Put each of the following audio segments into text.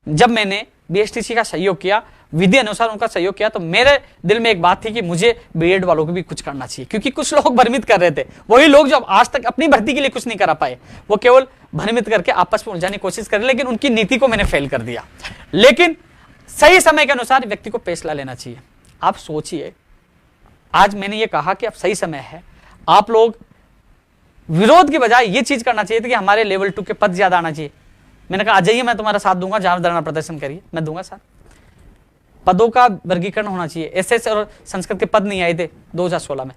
जब मैंने बीएसटीसी का सहयोग किया, विधि अनुसार उनका सहयोग किया, तो मेरे दिल में एक बात थी कि मुझे बीएड वालों को भी कुछ करना चाहिए, क्योंकि कुछ लोग भ्रमित कर रहे थे। वही लोग जो आज तक अपनी भर्ती के लिए कुछ नहीं करा पाए, वो केवल भ्रमित करके आपस में उलझाने की कोशिश कर रहे, लेकिन उनकी नीति को मैंने फेल कर दिया। लेकिन सही समय के अनुसार व्यक्ति को फैसला लेना चाहिए। आप सोचिए, आज मैंने ये कहा कि अब सही समय है, आप लोग विरोध की बजाय ये चीज करना चाहिए था कि हमारे लेवल 2 के पद ज्यादा आना चाहिए। मैंने कहा आ जाइए, मैं तुम्हारा साथ दूंगा, जहां धरना प्रदर्शन करिए, मैं दूंगा साथ। पदों का वर्गीकरण होना चाहिए। एसएस और संस्कृत के पद नहीं आए थे 2016 में,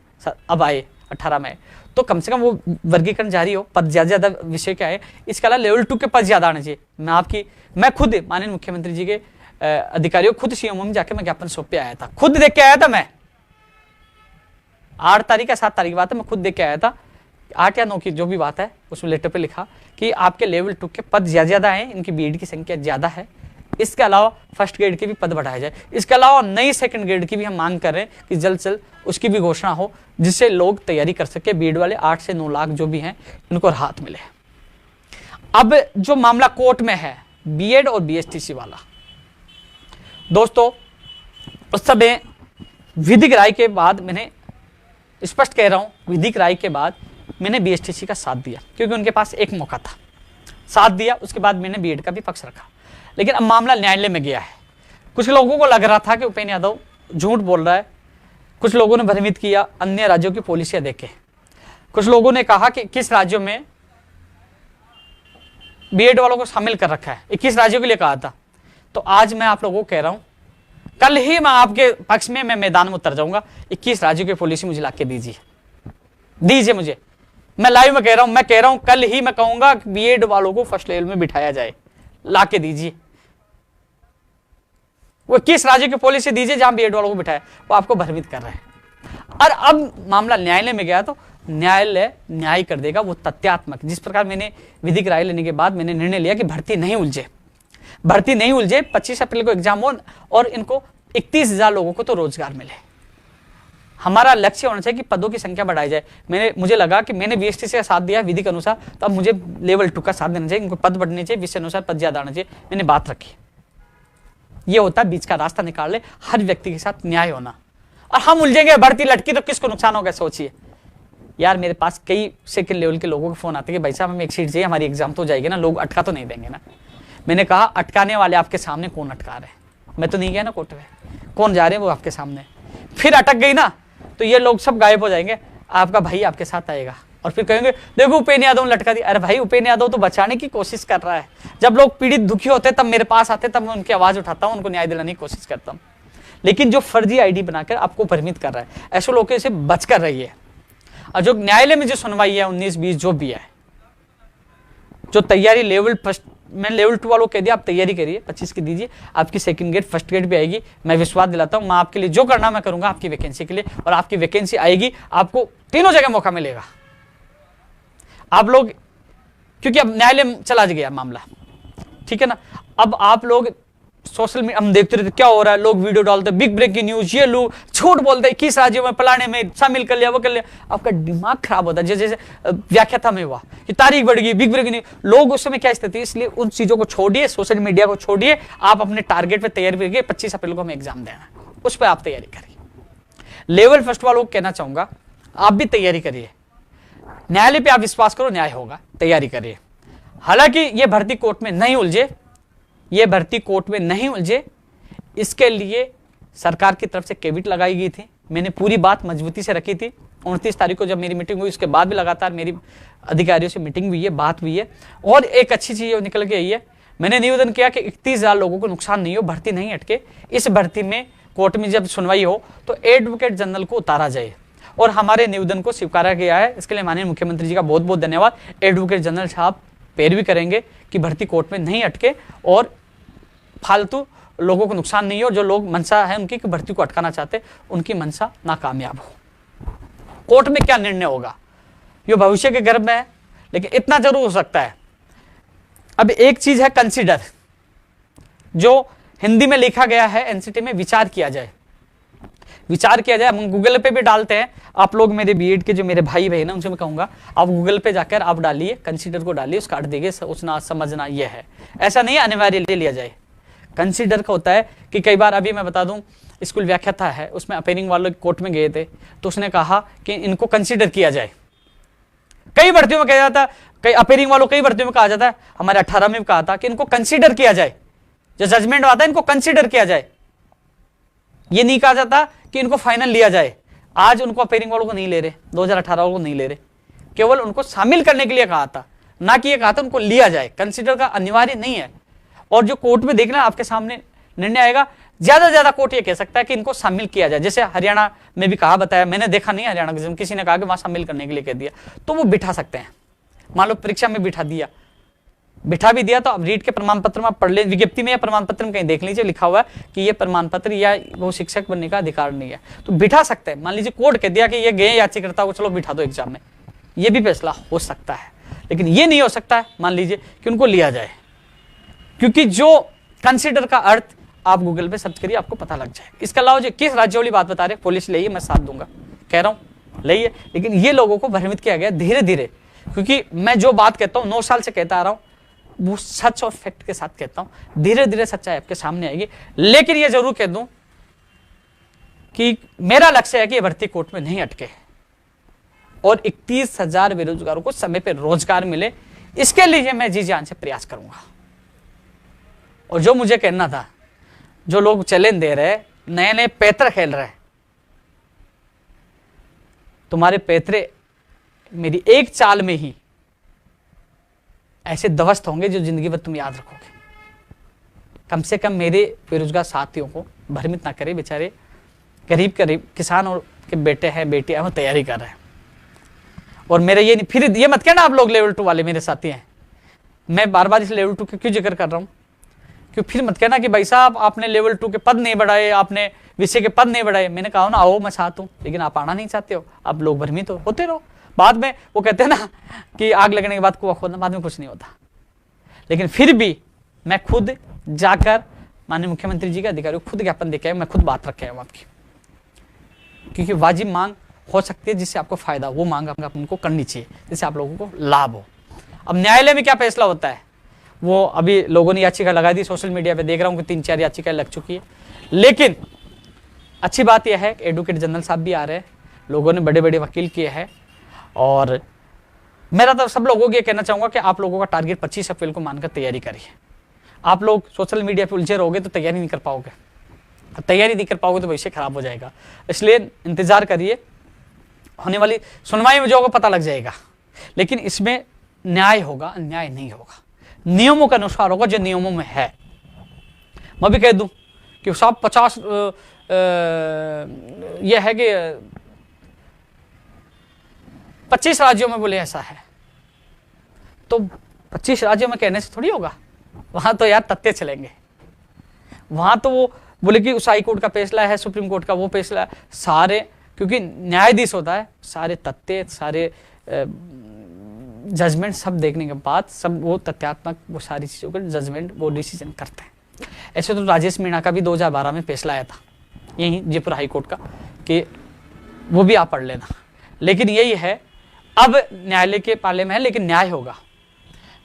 अब आए 18 में, तो कम से कम वो वर्गीकरण जारी हो, पद ज्यादा विषय के आए। इसके अलावा लेवल 2 के पद ज्यादा आने चाहिए। मैं खुद माननीय मुख्यमंत्री जी के अधिकारियों, खुद सीएमओ में जाके मैं ज्ञापन सौंप पे आया था, खुद देख के आया था। मैं 8 तारीख या 7 तारीख की बात है, मैं खुद देख के आया था, 8 या 9 की जो भी बात है, उसमें लेटर पे लिखा कि आपके लेवल 2 के पद ज्यादा हैं, इनकी बीएड की संख्या ज्यादा है। इसके अलावा फर्स्ट ग्रेड के भी पद बढ़ाए जाए। इसके अलावा नई सेकंड ग्रेड की भी हम मांग कर रहे हैं कि जल्द से जल्द उसकी भी घोषणा हो, जिससे लोग तैयारी कर सके। बीएड वाले 8 से 9 लाख जो भी हैं, इनको राहत मिले। अब जो मामला कोर्ट में है बीएड और बीएसटीसी वाला, दोस्तों उस समय विधिक राय के बाद, मैंने स्पष्ट कह रहा हूं, विधिक राय के बाद मैंने बीएसटीसी का साथ दिया, क्योंकि उनके पास एक मौका था, साथ दिया। उसके बाद मैंने बीएड का भी पक्ष रखा। लेकिन अब मामला न्यायालय में गया है। कुछ लोगों को लग रहा था कि उपेंद्र यादव झूठ बोल रहा है, कुछ लोगों ने भ्रमित किया अन्य राज्यों की पॉलिसियां देखे। कुछ लोगों ने कहा कि 21 राज्यों में बीएड वालों को शामिल कर रखा है, 21 राज्यों के लिए कहा था। तो आज मैं आप लोगों को कह रहा हूं, कल ही मैं आपके पक्ष में मैं मैदान में उतर जाऊंगा। 21 राज्यों की पॉलिसी मुझे लाके दीजिए मुझे। मैं लाइव में कह रहा हूं, मैं कह रहा हूं कल ही मैं कहूंगा बीएड वालों को फर्स्ट लेवल में बिठाया जाए, लाके दीजिए। वो 21 राज्यों की पॉलिसी दीजिए जहां बीएड वालों को बिठाया। वो आपको भ्रमित कर रहे हैं। और अब मामला न्यायालय में गया तो न्यायालय न्याय कर देगा, वो तथ्यात्मक। जिस प्रकार मैंने विधिक राय लेने के बाद मैंने निर्णय लिया कि भर्ती नहीं उलझे, 25 अप्रैल को एग्जाम हो और इनको 31,000 लोगों को तो रोजगार मिले। हमारा लक्ष्य होना चाहिए कि पदों की संख्या बढ़ाई जाए। मुझे लगा कि मैंने बीएसटीसी का साथ दिया विधिक अनुसार, तो अब मुझे लेवल 2 का साथ देना चाहिए, इनको पद बढ़ने चाहिए, विषय अनुसार पद ज्यादा आना चाहिए। मैंने बात रखी। ये होता है बीच का रास्ता निकाल ले, हर व्यक्ति के साथ न्याय होना। और हम उलझेंगे, भर्ती लटकी तो किसको नुकसान होगा? सोचिए यार, मेरे पास कई सेकंड लेवल के लोगों के फोन आते हैं कि भाई साहब हमें एक सीट चाहिए, हमारी एग्जाम तो हो जाएगी ना, लोग अटका तो नहीं देंगे ना। मैंने कहा अटकाने वाले आपके सामने कौन अटका रहे हैं? मैं तो नहीं गया ना कोर्ट में, कौन जा रहे हैं वो आपके सामने। फिर अटक गई ना तो ये लोग सब गायब हो जाएंगे, आपका भाई आपके साथ आएगा और फिर कहेंगे देखो उपेंद्र यादव ने लटका दिया। अरे भाई, उपेंद्र यादव तो बचाने की कोशिश कर रहा है। जब लोग पीड़ित दुखी होते तब मेरे पास आते, तब मैं उनकी आवाज उठाता हूं, उनको न्याय दिलाने की कोशिश करता हूं। लेकिन जो फर्जी आईडी बनाकर आपको भ्रमित कर रहा है, ऐसे लोगों से बच कर रहिए। और जो न्यायालय में जो सुनवाई है 19-20 जो भी है, जो तैयारी लेवल फर्स्ट, मैं लेवल 2 वालों को कह दिया आप तैयारी करिए, 25 की दीजिए, आपकी सेकंड ग्रेड फर्स्ट ग्रेड भी आएगी। मैं विश्वास दिलाता हूं, मैं आपके लिए जो करना मैं करूंगा आपकी वैकेंसी के लिए, और आपकी वैकेंसी आएगी, आपको तीनों जगह मौका मिलेगा। आप लोग, क्योंकि अब न्यायालय में चला गया मामला, ठीक है ना। अब आप लोग सोशल मीडिया हम देखते रहते क्या हो रहा है, लोग वीडियो डालते बिग ब्रेकिंग न्यूज, ये लोग झूठ बोलते 21 राज्यों में फलाने में शामिल कर लिया, वो कर लिया। आपका दिमाग खराब होता है। जैसे व्याख्याता में हुआ कि तारीख बढ़ गई, बिग ब्रेकिंग न्यूज, लोग उस समय क्या स्थिति। इसलिए उन चीजों को छोड़िए, सोशल मीडिया को छोड़िए, आप अपने टारगेट पे तैयारी करिए। 25 अप्रैल को हमें एग्जाम देना, उस पर आप तैयारी करिए। लेवल फर्स्ट वालों को कहना चाहूंगा, आप भी तैयारी करिए। न्यायालय पे आप विश्वास करो, न्याय होगा, तैयारी करिए। हालांकि ये भर्ती कोर्ट में नहीं उलझे, ये भर्ती कोर्ट में नहीं उलझे, इसके लिए सरकार की तरफ से कैबिनेट लगाई गई थी। मैंने पूरी बात मजबूती से रखी थी। 29 तारीख को जब मेरी मीटिंग हुई, उसके बाद भी लगातार मेरी अधिकारियों से मीटिंग हुई है, बात हुई है। और एक अच्छी चीज निकल के आई है, मैंने निवेदन किया कि 31,000 लोगों को नुकसान नहीं हो, भर्ती नहीं अटके। इस भर्ती में कोर्ट में जब सुनवाई हो तो एडवोकेट जनरल को उतारा जाए, और हमारे निवेदन को स्वीकारा गया है। इसके लिए माननीय मुख्यमंत्री जी का बहुत बहुत धन्यवाद। एडवोकेट जनरल साहब पैरवी करेंगे कि भर्ती कोर्ट में नहीं अटके और फालतू लोगों को नुकसान नहीं हो। जो लोग मंशा है उनकी कि भर्ती को अटकाना चाहते, उनकी मंशा नाकामयाब हो। कोर्ट में क्या निर्णय होगा ये भविष्य के गर्भ में है, लेकिन इतना जरूर हो सकता है। अब एक चीज है कंसीडर, जो हिंदी में लिखा गया है एनसीटी में, विचार किया जाए, विचार किया जाए। हम गूगल पे भी डालते हैं, आप लोग मेरे बीएड के जो मेरे भाई बहन है उनसे मैं कहूंगा आप गूगल पे जाकर आप डालिए, कंसीडर को डालिए, उसका अर्थ देखिए, सोचना समझना यह है। ऐसा नहीं अनिवार्य ले लिया जाए, कंसीडर का होता है कि कई बार, अभी मैं बता दूं, स्कूल व्याख्याता है, उसमें अपेयरिंग वालों कोर्ट में गए थे, तो उसने कहा कि इनको कंसीडर किया जाए। कई भर्तियों में कहा जाता, कई अपेयरिंग वालों कई भर्तियों में कहा जाता है, हमारे 18 में कहा था कि इनको कंसीडर किया जाए, जो जजमेंट आता है इनको कंसीडर किया जाए, ये नहीं कहा जाता कि इनको फाइनल लिया जाए। आज उनको अपेयरिंग वालों को नहीं ले रहे, 2018 वालों को नहीं ले रहे, केवल उनको शामिल करने के लिए कहा था, ना कि ये कहा था उनको लिया जाए। कंसीडर का अनिवार्य नहीं है। और जो कोर्ट में देखना आपके सामने निर्णय आएगा, ज्यादा से ज्यादा कोर्ट ये कह सकता है कि इनको शामिल किया जाए। जैसे हरियाणा में भी कहा, बताया, मैंने देखा नहीं हरियाणा के, किसी ने कहा कि वहां शामिल करने के लिए कह दिया, तो वो बिठा सकते हैं। मान लो परीक्षा में बिठा दिया, बिठा भी दिया, तो अब रीट के प्रमाण पत्र में पढ़ ले, विज्ञप्ति में या प्रमाण पत्र में कहीं देख लीजिए, लिखा हुआ है कि ये प्रमाण पत्र या वो शिक्षक बनने का अधिकार नहीं है, तो बिठा सकते हैं। मान लीजिए कोर्ट कह दिया कि ये गए याचिकाकर्ता को, चलो बिठा दो एग्जाम में, ये भी फैसला हो सकता है। लेकिन ये नहीं हो सकता है मान लीजिए कि उनको लिया जाए, क्योंकि जो कंसीडर का अर्थ आप गूगल पे सर्च करिए, आपको पता लग जाएगा। इसके अलावा जो किस राज्य वाली बात बता रहे, पुलिस ले, मैं साथ दूंगा, कह रहा हूं ले, लेकिन ये लोगों को भ्रमित किया गया धीरे धीरे, क्योंकि मैं जो बात कहता हूं 9 साल से कहता आ रहा हूं, वो सच और फैक्ट के साथ कहता हूं, धीरे धीरे सच्चाई आपके सामने आएगी। लेकिन ये जरूर कह दूं कि मेरा लक्ष्य है कि ये भर्ती कोर्ट में नहीं अटके और 31,000 बेरोजगारों को समय पर रोजगार मिले, इसके लिए मैं जी जान से प्रयास करूंगा। और जो मुझे कहना था, जो लोग चैलेंज दे रहे, नए नए पैतरे खेल रहे, तुम्हारे पैतरे मेरी एक चाल में ही ऐसे ध्वस्त होंगे जो जिंदगी भर तुम याद रखोगे। कम से कम मेरे बेरोजगार साथियों को भ्रमित ना करे, बेचारे गरीब किसान और के बेटे हैं, बेटियां, वो तैयारी कर रहे हैं। और मेरा ये नहीं, फिर ये मत कहना आप लोग लेवल 2 वाले मेरे साथी हैं, मैं बार बार इस लेवल 2 के क्यों जिक्र कर रहा हूं, क्यों फिर मत कहना कि भाई साहब आपने लेवल 2 के पद नहीं बढ़ाए, आपने विषय के पद नहीं बढ़ाए। मैंने कहा ना, आओ मैं साथ हूं, लेकिन आप आना नहीं चाहते हो, आप लोग भ्रमित होते रहो। बाद में वो कहते हैं ना कि आग लगने के बाद कुआं खोदना, बाद में कुछ नहीं होता। लेकिन फिर भी मैं खुद जाकर माननीय मुख्यमंत्री जी के अधिकारियों को खुद ज्ञापन देके, मैं खुद बात रखे हूं आपकी, क्योंकि वाजिब मांग हो सकती है जिससे आपको फायदा, वो मांग उनको करनी चाहिए जिससे आप लोगों को लाभ हो। अब न्यायालय में क्या फैसला होता है, वो अभी लोगों ने याचिका लगा दी, सोशल मीडिया पे देख रहा हूं कि 3-4 याचिकाएं लग चुकी है। लेकिन अच्छी बात यह है कि एडवोकेट जनरल साहब भी आ रहे हैं, लोगों ने बड़े बड़े वकील किए हैं, और मेरा तो सब लोगों को ये कहना चाहूंगा कि आप लोगों का टारगेट 25 अप्रैल को मानकर तैयारी करिए। आप लोग सोशल मीडिया पे उलझे रहोगे तो तैयारी नहीं कर पाओगे, तैयारी नहीं कर पाओगे तो भविष्य खराब हो जाएगा। इसलिए इंतजार करिए, होने वाली सुनवाई में जो होगा पता लग जाएगा। लेकिन इसमें न्याय होगा, अन्याय नहीं होगा, नियमों के अनुसार होगा, जो नियमों में है। मैं भी कह दूं कि साहब 50 यह है कि 25 राज्यों में बोले ऐसा है, तो 25 राज्यों में कहने से थोड़ी होगा, वहां तो यार तथ्य चलेंगे। वहां तो वो बोले कि उस हाई कोर्ट का फैसला है, सुप्रीम कोर्ट का वो फैसला है, सारे, क्योंकि न्यायाधीश होता है, सारे तथ्य, सारे जजमेंट सब देखने के बाद, सब वो तथ्यात्मक वो सारी चीजों का जजमेंट, वो डिसीजन करते हैं। ऐसे तो राजेश मीणा का भी 2012 में फैसला आया था, यही जयपुर हाई कोर्ट का, कि वो भी आप पढ़ लेना। लेकिन यही है, अब न्यायालय के पाले में है, लेकिन न्याय होगा।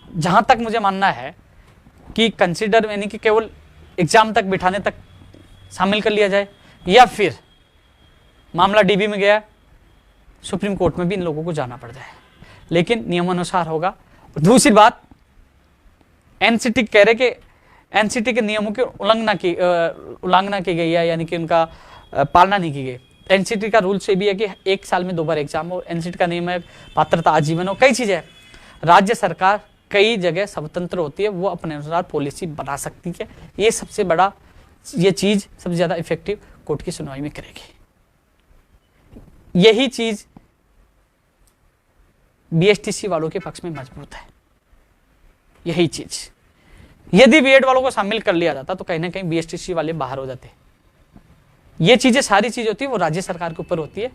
जहां तक मुझे मानना है कि कंसिडर, यानी कि केवल एग्जाम तक बिठाने तक शामिल कर लिया जाए, या फिर मामला डीबी में गया, सुप्रीम कोर्ट में भी इन लोगों को जाना पड़ जाए, लेकिन नियमानुसार होगा। दूसरी बात, एनसीटी कह रहे कि एनसीटी के नियमों की उल्लंघना की गई है, यानी कि उनका पालना नहीं की गई। एनसीटी का रूल से भी है कि 1 साल में 2 बार एग्जाम हो, एनसीटी का नियम है पात्रता आजीवन हो, कई चीजें हैं। राज्य सरकार कई जगह स्वतंत्र होती है, वो अपने अनुसार पॉलिसी बना सकती है। ये सबसे बड़ा, ये चीज सबसे ज्यादा इफेक्टिव कोर्ट की सुनवाई में करेगी। यही चीज बीएसटीसी वालों के पक्ष में मजबूत है। यही चीज यदि बीएड वालों को शामिल कर लिया जाता तो कहीं ना कहीं बीएसटीसी वाले बाहर हो जाते। ये चीजें, सारी चीज होती है वो राज्य सरकार के ऊपर होती है,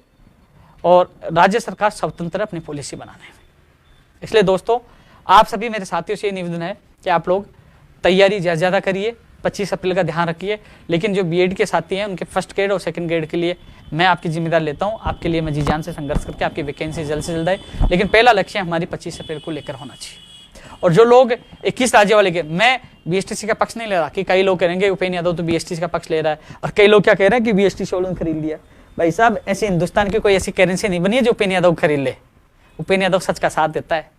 और राज्य सरकार स्वतंत्र है अपनी पॉलिसी बनाने में। इसलिए दोस्तों, आप सभी मेरे साथियों से ये निवेदन है कि आप लोग तैयारी ज्यादा करिए, 25 अप्रैल का ध्यान रखिए। लेकिन जो बीएड के साथी हैं उनके फर्स्ट ग्रेड और सेकंड ग्रेड के लिए मैं आपकी जिम्मेदार लेता हूं। आपके लिए मैं जी जान से संघर्ष करके आपकी वैकेंसी जल्द से जल्द आए, लेकिन पहला लक्ष्य हमारी 25 अप्रैल को लेकर होना चाहिए। और जो लोग 21 राज्य वाले के, मैं बीएसटीसी का पक्ष नहीं ले रहा कि कई लोग कहेंगे उपेंद्र यादव तो बीएसटीसी का पक्ष ले रहा है, और कई लोग क्या कह रहे हैं कि बीएसटीसी वालों ने खरीद लिया। भाई साहब, ऐसी हिंदुस्तान की कोई ऐसी करेंसी नहीं बनी है जो उपेंद्र यादव खरीद ले। उपेंद्र यादव सच का साथ देता है,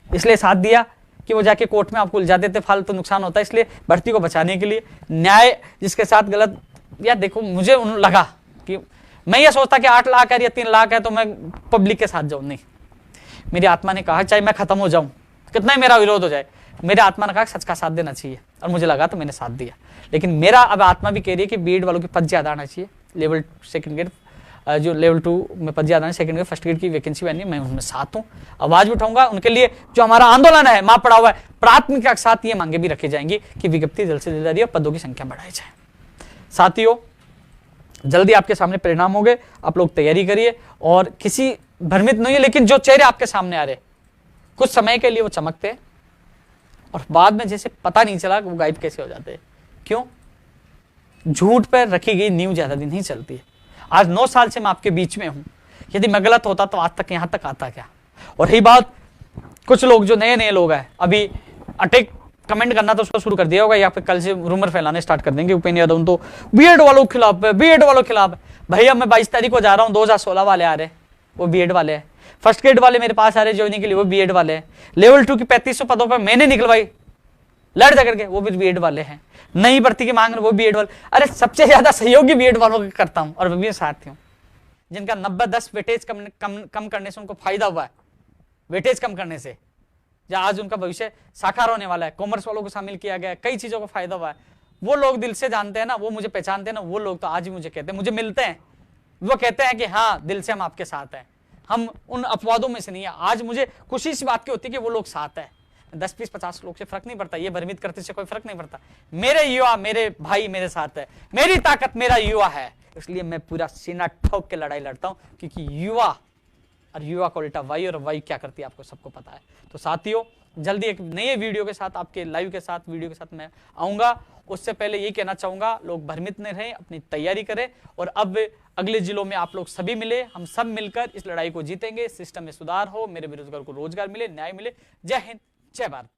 इसलिए साथ दिया कि वो जाके कोर्ट में आपको उलझा देते, फालतू नुकसान होता है, इसलिए भर्ती को बचाने के लिए न्याय जिसके साथ गलत। यार देखो, मुझे लगा कि मैं ये सोचता कि 8 लाख है या 3 लाख है तो मैं पब्लिक के साथ जाऊं, नहीं। मेरी आत्मा ने कहा चाहे मैं खत्म हो जाऊं, कितना ही मेरा विरोध हो जाए, मेरी आत्मा ने कहा सच का साथ देना चाहिए, और मुझे लगा तो मैंने साथ दिया। लेकिन मेरा अब आत्मा भी कह रही है कि बीएड वालों के पद ज्यादा आना चाहिए, लेवल 2 ग्रेड, जो लेवल 2 में पद ज्यादा है, 2 ग्रेड 1 ग्रेड की वैकेंसी बनी, मैं उनमें साथ हूँ, आवाज भी उठाऊंगा उनके लिए। जो हमारा आंदोलन है मां पड़ा हुआ है, प्राथमिकता के साथ ये मांगे भी रखी जाएंगी कि विज्ञप्ति जल्द से जल्द और पदों की संख्या बढ़ाई जाए। साथियों, जल्दी आपके सामने परिणाम होंगे, आप लोग तैयारी करिए और किसी भ्रमित नहीं है। लेकिन जो चेहरे आपके सामने आ रहे, कुछ समय के लिए वो चमकते हैं और बाद में जैसे पता नहीं चला वो गायब कैसे हो जाते हैं। क्यों? झूठ पर रखी गई नींव ज्यादा दिन नहीं चलती है। आज 9 साल से मैं आपके बीच में हूं, यदि मैं गलत होता तो आज तक यहां तक आता क्या। और रही बात, कुछ लोग जो नए लोग हैं, अभी अटैक कमेंट करना तो उसको शुरू कर दिया होगा, या फिर कल से रूमर फैलाने स्टार्ट कर देंगे उपेंद्र यादव तो बीएड वालों के खिलाफ है, बीएड वालों के खिलाफ है। भैया मैं 22 तारीख को जा रहा हूँ, 2016 वाले आ रहे हैं, वो बीएड वाले हैं। 1 ग्रेड वाले मेरे पास आ रहे ज्वाइनिंग के लिए, वो बीएड वाले हैं। लेवल 2 की 3500 पदों पर मैंने निकलवाई लड़ झगड़ के, वो भी बीएड वाले हैं। नई भर्ती की मांग, वो बीएड वाले। अरे सबसे ज्यादा सहयोगी बीएड वालों का करता हूं, और मैं भी साथी हूं जिनका 90-10 वेटेज कम करने से उनको फायदा हुआ है, वेटेज कम करने से, या आज उनका भविष्य साकार होने वाला है। कॉमर्स वालों को शामिल किया गया है, कई चीजों को फायदा हुआ है। वो लोग दिल से जानते हैं ना, वो मुझे पहचानते हैं ना, वो लोग तो आज ही मुझे कहते हैं, मुझे मिलते हैं, वो कहते हैं कि हाँ दिल से हम आपके साथ हैं, हम उन अपवादों में से नहीं है। आज मुझे खुशी इस बात की होती है कि वो लोग साथ है। 10, 20, 50 लोग से फर्क नहीं पड़ता, ये भ्रमित करते से कोई फर्क नहीं पड़ता। मेरे युवा, मेरे भाई मेरे साथ है, मेरी ताकत मेरा युवा है, इसलिए मैं पूरा सीना ठोक के लड़ाई लड़ता हूं, क्योंकि युवा और युवा को उल्टा वाई, और वाई क्या करती है आपको सबको पता है। तो साथियों, जल्दी एक नए वीडियो के साथ, आपके लाइव के साथ, वीडियो के साथ मैं आऊंगा। उससे पहले ये कहना चाहूंगा, लोग भ्रमित नहीं रहें, अपनी तैयारी करें, और अब अगले जिलों में आप लोग सभी मिले, हम सब मिलकर इस लड़ाई को जीतेंगे। सिस्टम में सुधार हो, मेरे बेरोजगार को रोजगार मिले, न्याय मिले। जय हिंद, जय भारत।